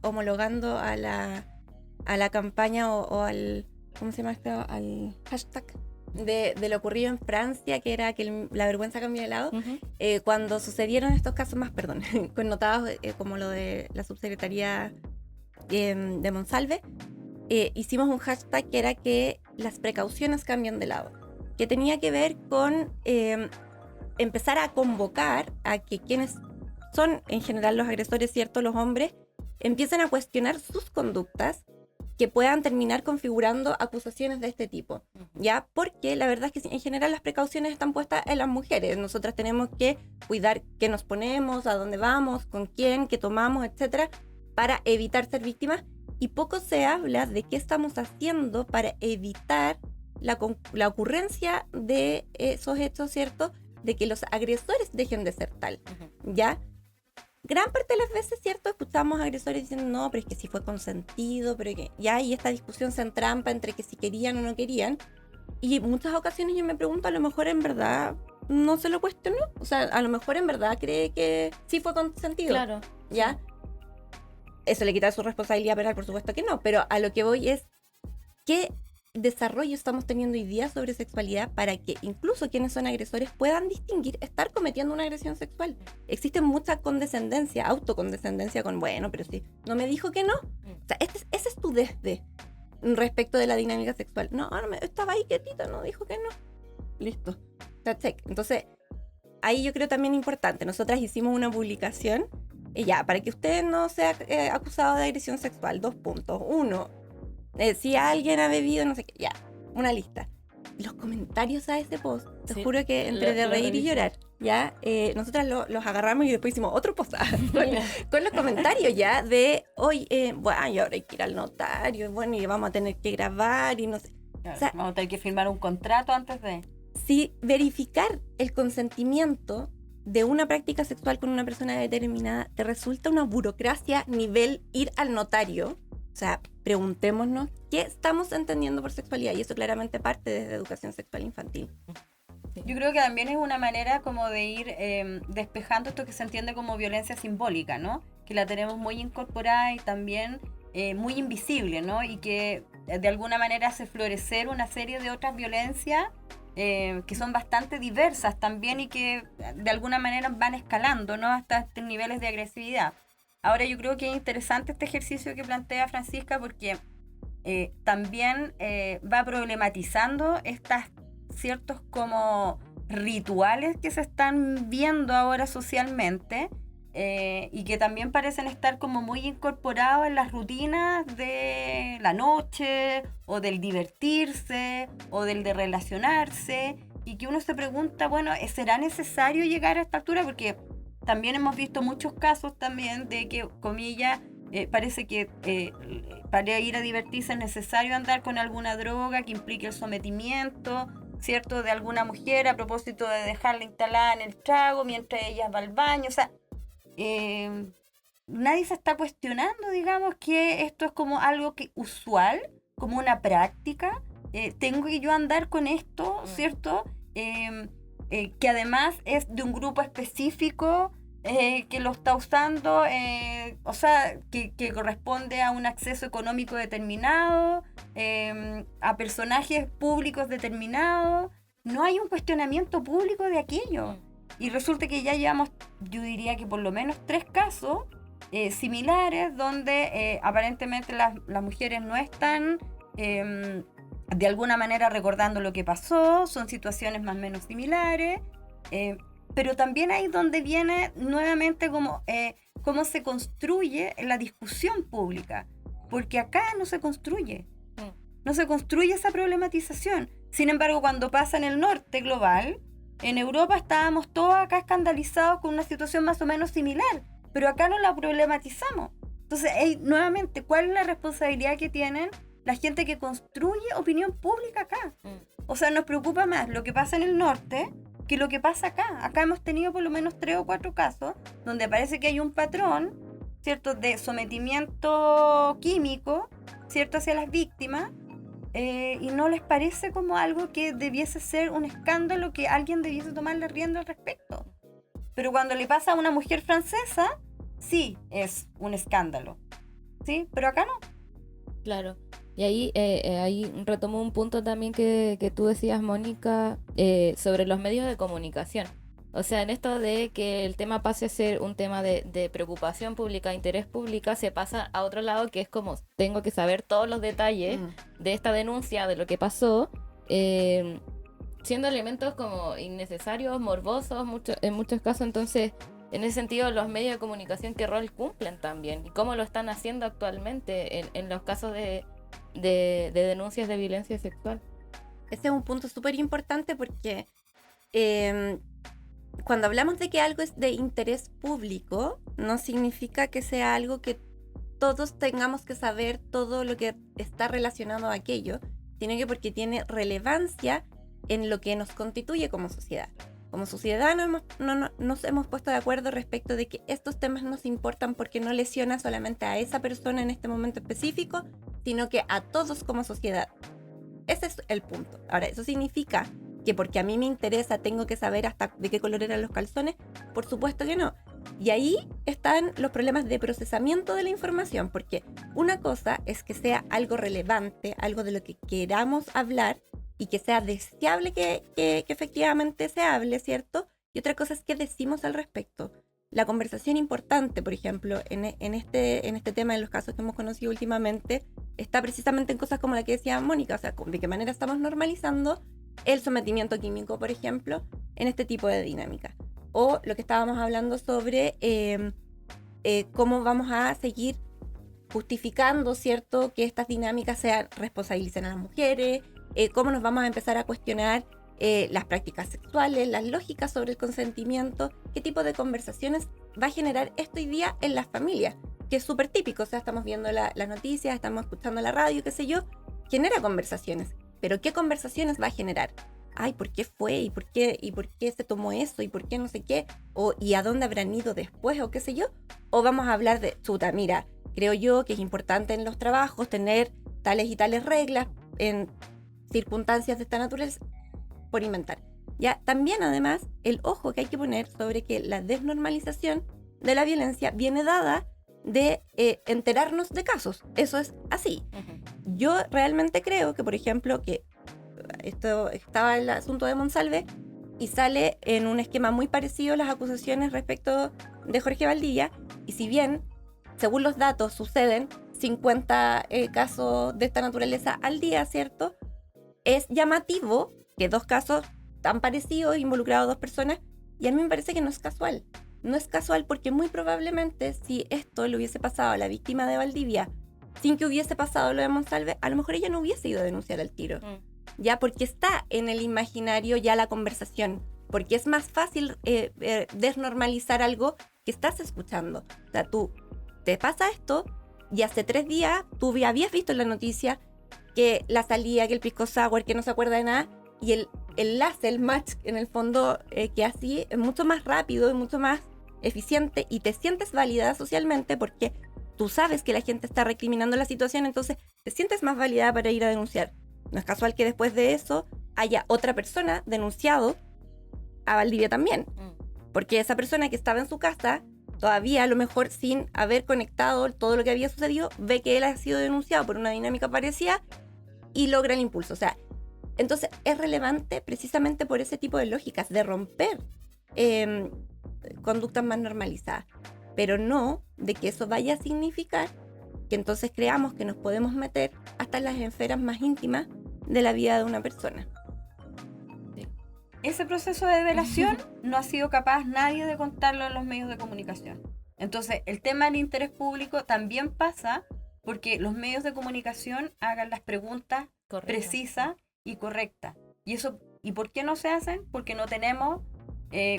C: homologando a la campaña o al, ¿cómo se llama esto? Al hashtag de lo ocurrido en Francia, que era que la vergüenza cambia de lado, uh-huh. Cuando sucedieron estos casos más, connotados como lo de la subsecretaría de Monsalve, hicimos un hashtag que era que las precauciones cambian de lado, que tenía que ver con empezar a convocar a que quienes son en general los agresores, ¿cierto? Los hombres empiezan a cuestionar sus conductas que puedan terminar configurando acusaciones de este tipo, ¿ya? Porque la verdad es que en general las precauciones están puestas en las mujeres. Nosotras tenemos que cuidar qué nos ponemos, a dónde vamos, con quién, qué tomamos, etcétera, para evitar ser víctimas. Y poco se habla de qué estamos haciendo para evitar la ocurrencia de esos hechos, ¿cierto? De que los agresores dejen de ser tal, ¿ya? Gran parte de las veces, ¿cierto? Escuchamos agresores diciendo, no, pero es que sí fue consentido, pero que ya, y esta discusión se entrampa entre que si querían o no querían. Y en muchas ocasiones yo me pregunto, a lo mejor en verdad no se lo cuestionó. O sea, a lo mejor en verdad cree que sí fue consentido.
B: Claro.
C: ¿Ya? Eso le quita su responsabilidad penal, por supuesto que no. Pero a lo que voy es, ¿qué desarrollo estamos teniendo hoy día sobre sexualidad para que incluso quienes son agresores puedan distinguir estar cometiendo una agresión sexual? Existe mucha condescendencia, autocondescendencia con, bueno, pero si no me dijo que no. O sea, ese es tu desde respecto de la dinámica sexual. No, estaba ahí quietita, no dijo que no. Listo. O sea, check. Entonces, ahí yo creo también importante. Nosotras hicimos una publicación y ya, para que usted no sea acusado de agresión sexual, 2 puntos. 1, si alguien ha bebido, no sé qué, ya, una lista. Los comentarios a ese post, te juro que entre de reír y llorar, ya, nosotras los agarramos y después hicimos otro post con los comentarios ya de hoy, bueno, y ahora hay que ir al notario, bueno, y vamos a tener que grabar y no sé.
D: Claro,
C: o sea,
D: vamos a tener que firmar un contrato antes de...
C: Si verificar el consentimiento de una práctica sexual con una persona determinada te resulta una burocracia nivel ir al notario, o sea, preguntémonos qué estamos entendiendo por sexualidad, y eso claramente parte desde educación sexual infantil.
D: Yo creo que también es una manera como de ir despejando esto que se entiende como violencia simbólica, ¿no? Que la tenemos muy incorporada y también muy invisible, ¿no? Y que de alguna manera hace florecer una serie de otras violencias que son bastante diversas también y que de alguna manera van escalando, ¿no? Hasta estos niveles de agresividad. Ahora yo creo que es interesante este ejercicio que plantea Francisca porque también va problematizando estas ciertos como rituales que se están viendo ahora socialmente y que también parecen estar como muy incorporados en las rutinas de la noche o del divertirse o del de relacionarse, y que uno se pregunta, bueno, ¿será necesario llegar a esta altura? Porque también hemos visto muchos casos también de que, comillas, parece que para ir a divertirse es necesario andar con alguna droga que implique el sometimiento, ¿cierto?, de alguna mujer a propósito de dejarla instalada en el trago mientras ella va al baño. O sea, nadie se está cuestionando, digamos, que esto es como algo que usual, como una práctica. Tengo que yo andar con esto, ¿cierto? Que además es de un grupo específico que lo está usando, o sea, que corresponde a un acceso económico determinado, a personajes públicos determinados. No hay un cuestionamiento público de aquello. Y resulta que ya llevamos, yo diría que por lo menos 3 casos similares donde aparentemente las mujeres no están de alguna manera recordando lo que pasó, son situaciones más o menos similares, pero también ahí donde viene nuevamente como cómo se construye la discusión pública, porque acá no se construye esa problematización. Sin embargo, cuando pasa en el norte global, en Europa estábamos todos acá escandalizados con una situación más o menos similar, pero acá no la problematizamos. Entonces, nuevamente, ¿cuál es la responsabilidad que tienen la gente que construye opinión pública acá? O sea, nos preocupa más lo que pasa en el norte que lo que pasa acá. Acá hemos tenido por lo menos 3 o 4 casos donde parece que hay un patrón, ¿cierto?, de sometimiento químico, ¿cierto?, hacia las víctimas, y no les parece como algo que debiese ser un escándalo, que alguien debiese tomar la rienda al respecto. Pero cuando le pasa a una mujer francesa, sí es un escándalo, ¿sí? Pero acá no.
B: Claro. Y ahí retomo un punto también que tú decías, Mónica, sobre los medios de comunicación. O sea, en esto de que el tema pase a ser un tema de preocupación pública, interés pública, se pasa a otro lado, que es como tengo que saber todos los detalles de esta denuncia, de lo que pasó, siendo elementos como innecesarios, morbosos en muchos casos. Entonces, en ese sentido, los medios de comunicación, ¿qué rol cumplen también? ¿Y cómo lo están haciendo actualmente en los casos de denuncias de violencia sexual?
C: Ese es un punto súper importante porque cuando hablamos de que algo es de interés público, no significa que sea algo que todos tengamos que saber todo lo que está relacionado a aquello, sino que porque tiene relevancia en lo que nos constituye como sociedad. Como sociedad nos hemos puesto de acuerdo respecto de que estos temas nos importan porque no lesiona solamente a esa persona en este momento específico, sino que a todos como sociedad. Ese es el punto. Ahora, ¿eso significa que porque a mí me interesa tengo que saber hasta de qué color eran los calzones? Por supuesto que no. Y ahí están los problemas de procesamiento de la información, porque una cosa es que sea algo relevante, algo de lo que queramos hablar, y que sea deseable que efectivamente se hable, ¿cierto? Y otra cosa es qué decimos al respecto. La conversación importante, por ejemplo, en este tema, en los casos que hemos conocido últimamente, está precisamente en cosas como la que decía Mónica, o sea, de qué manera estamos normalizando el sometimiento químico, por ejemplo, en este tipo de dinámica. O lo que estábamos hablando sobre cómo vamos a seguir justificando, ¿cierto?, que estas dinámicas responsabilicen a las mujeres, cómo nos vamos a empezar a cuestionar las prácticas sexuales, las lógicas sobre el consentimiento, qué tipo de conversaciones va a generar esto hoy día en las familias, que es súper típico, o sea, estamos viendo las noticias, estamos escuchando la radio, qué sé yo, genera conversaciones, pero ¿qué conversaciones va a generar? Ay, ¿por qué fue? ¿Y por qué se tomó eso? ¿Y por qué no sé qué? ¿Y a dónde habrán ido después? ¿O qué sé yo? ¿O vamos a hablar de, chuta, mira, creo yo que es importante en los trabajos tener tales y tales reglas en circunstancias de esta naturaleza, por inventar? Ya, también además, el ojo que hay que poner sobre que la desnormalización de la violencia viene dada de enterarnos de casos. Eso es así.
B: Uh-huh.
C: Yo realmente creo que, por ejemplo, que esto estaba el asunto de Monsalve y sale en un esquema muy parecido las acusaciones respecto de Jorge Valdivia, y si bien, según los datos, suceden 50 casos de esta naturaleza al día, ¿cierto? Es llamativo que 2 casos tan parecidos, involucrados 2 personas, y a mí me parece que no es casual. No es casual porque muy probablemente si esto le hubiese pasado a la víctima de Valdivia sin que hubiese pasado lo de Monsalve, a lo mejor ella no hubiese ido a denunciar al tiro. Ya, porque está en el imaginario ya la conversación, porque es más fácil desnormalizar algo que estás escuchando. O sea, tú te pasa esto y hace 3 días tú habías visto en la noticia que la salía, que el pisco sour, que no se acuerda de nada, y el enlace, el match, en el fondo, que así es mucho más rápido y mucho más eficiente, y te sientes validada socialmente porque tú sabes que la gente está recriminando la situación, entonces te sientes más validada para ir a denunciar. No es casual que después de eso haya otra persona denunciado a Valdivia también, porque esa persona que estaba en su casa, todavía a lo mejor sin haber conectado todo lo que había sucedido, ve que él ha sido denunciado por una dinámica parecida y logra el impulso. O sea, entonces es relevante precisamente por ese tipo de lógicas, de romper conductas más normalizadas, pero no de que eso vaya a significar que entonces creamos que nos podemos meter hasta en las esferas más íntimas de la vida de una persona.
D: Ese proceso de delación no ha sido capaz nadie de contarlo en los medios de comunicación. Entonces, el tema del interés público también pasa porque los medios de comunicación hagan las preguntas precisas y correctas. ¿Y por qué no se hacen? Porque no tenemos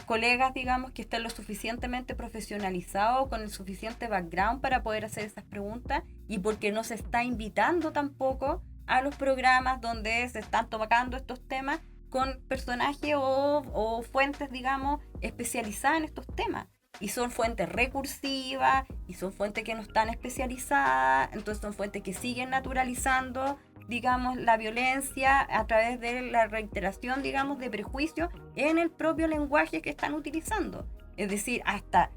D: colegas, digamos, que estén lo suficientemente profesionalizados, con el suficiente background para poder hacer esas preguntas, y porque no se está invitando tampoco a los programas donde se están tocando estos temas con personajes o fuentes, digamos, especializadas en estos temas. Y son fuentes recursivas, y son fuentes que no están especializadas, entonces son fuentes que siguen naturalizando, digamos, la violencia a través de la reiteración, digamos, de prejuicios en el propio lenguaje que están utilizando. Es decir, hasta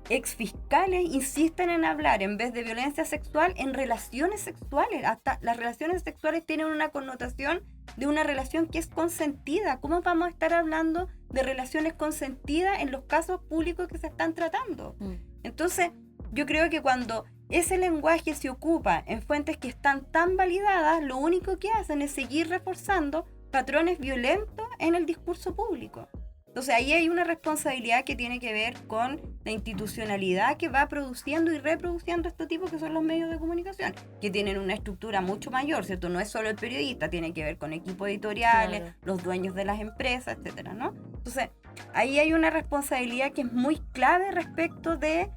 D: exfiscales insisten en hablar, en vez de violencia sexual, en relaciones sexuales. Hasta las relaciones sexuales tienen una connotación de una relación que es consentida. ¿Cómo vamos a estar hablando de relaciones consentidas en los casos públicos que se están tratando? Entonces, yo creo que cuando ese lenguaje se ocupa en fuentes que están tan validadas, lo único que hacen es seguir reforzando patrones violentos en el discurso público. Entonces ahí hay una responsabilidad que tiene que ver con la institucionalidad que va produciendo y reproduciendo este tipo que son los medios de comunicación, que tienen una estructura mucho mayor, ¿cierto? No es solo el periodista, tiene que ver con equipos editoriales,
B: Claro.
D: los dueños de las empresas, etcétera, ¿no? Entonces ahí hay una responsabilidad que es muy clave respecto de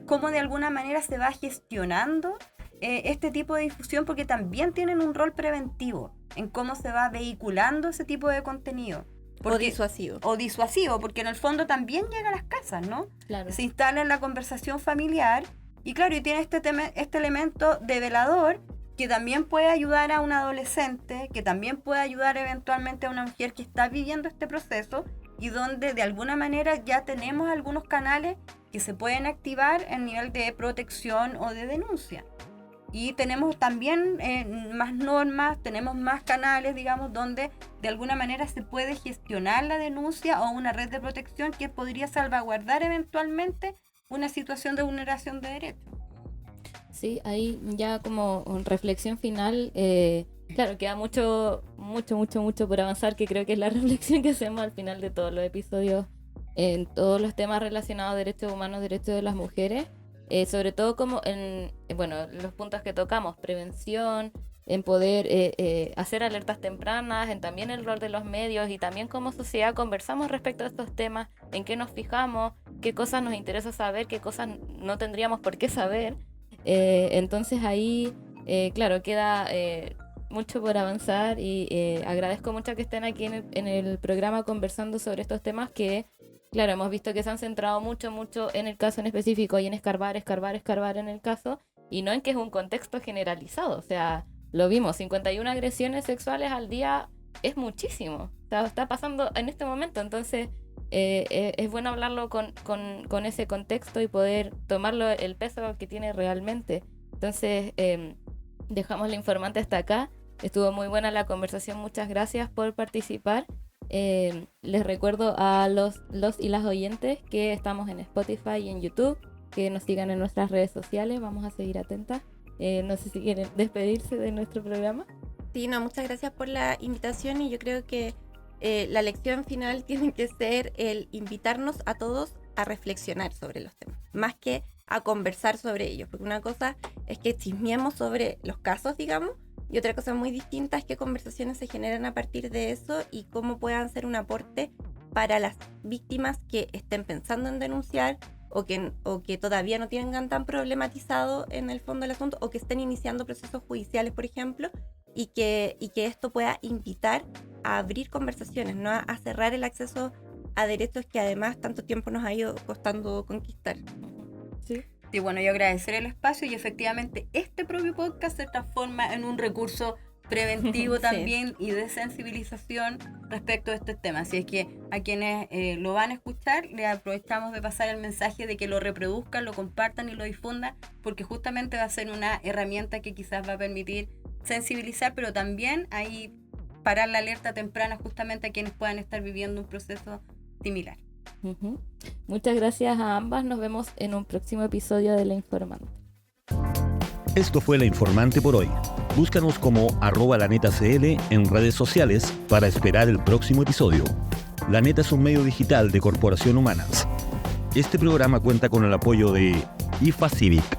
D: cómo de alguna manera se va gestionando este tipo de difusión, porque también tienen un rol preventivo en cómo se va vehiculando ese tipo de contenido.
C: O disuasivo.
D: O disuasivo, porque en el fondo también llega a las casas, ¿no?
B: Claro.
D: Se instala en la conversación familiar y claro, y tiene este elemento de velador que también puede ayudar a un adolescente, que también puede ayudar eventualmente a una mujer que está viviendo este proceso y donde de alguna manera ya tenemos algunos canales que se pueden activar en nivel de protección o de denuncia. Y tenemos también más normas, tenemos más canales, digamos, donde de alguna manera se puede gestionar la denuncia o una red de protección que podría salvaguardar eventualmente una situación de vulneración de derechos.
B: Sí, ahí ya como reflexión final, claro, queda mucho por avanzar, que creo que es la reflexión que hacemos al final de todos los episodios en todos los temas relacionados a derechos humanos, derechos de las mujeres. Sobre todo como en los puntos que tocamos, prevención, en poder hacer alertas tempranas, en también el rol de los medios y también como sociedad conversamos respecto a estos temas, en qué nos fijamos, qué cosas nos interesa saber, qué cosas no tendríamos por qué saber. Entonces ahí, claro, queda mucho por avanzar y agradezco mucho que estén aquí en el programa conversando sobre estos temas que... Claro, hemos visto que se han centrado mucho en el caso en específico y en escarbar en el caso, y no en que es un contexto generalizado. O sea, lo vimos, 51 agresiones sexuales al día es muchísimo. O sea, está pasando en este momento, entonces es bueno hablarlo con ese contexto y poder tomarlo el peso que tiene realmente. Entonces, dejamos la informante hasta acá. Estuvo muy buena la conversación, muchas gracias por participar. Les recuerdo a los y las oyentes que estamos en Spotify y en YouTube, que nos sigan en nuestras redes sociales, vamos a seguir atentas. No sé si quieren despedirse de nuestro programa.
C: Sí, no, muchas gracias por la invitación y yo creo que la lección final tiene que ser el invitarnos a todos a reflexionar sobre los temas, más que a conversar sobre ellos, porque una cosa es que chismeemos sobre los casos, digamos, y otra cosa muy distinta es qué conversaciones se generan a partir de eso y cómo puedan ser un aporte para las víctimas que estén pensando en denunciar o que todavía no tengan tan problematizado en el fondo del asunto o que estén iniciando procesos judiciales, por ejemplo, y que esto pueda invitar a abrir conversaciones, no a cerrar el acceso a derechos que además tanto tiempo nos ha ido costando conquistar.
B: Sí.
D: Y bueno, yo agradecer el espacio y efectivamente este propio podcast se transforma en un recurso preventivo también y de sensibilización respecto a este tema. Así es que a quienes lo van a escuchar, le aprovechamos de pasar el mensaje de que lo reproduzcan, lo compartan y lo difundan, porque justamente va a ser una herramienta que quizás va a permitir sensibilizar, pero también ahí parar la alerta temprana justamente a quienes puedan estar viviendo un proceso similar.
B: Uh-huh. Muchas gracias a ambas, nos vemos en un próximo episodio de La Informante.
A: Esto fue La Informante por hoy. Búscanos como @lanetacl en redes sociales para esperar el próximo episodio. La Neta es un medio digital de Corporación Humanas. Este programa cuenta con el apoyo de IFA Civic.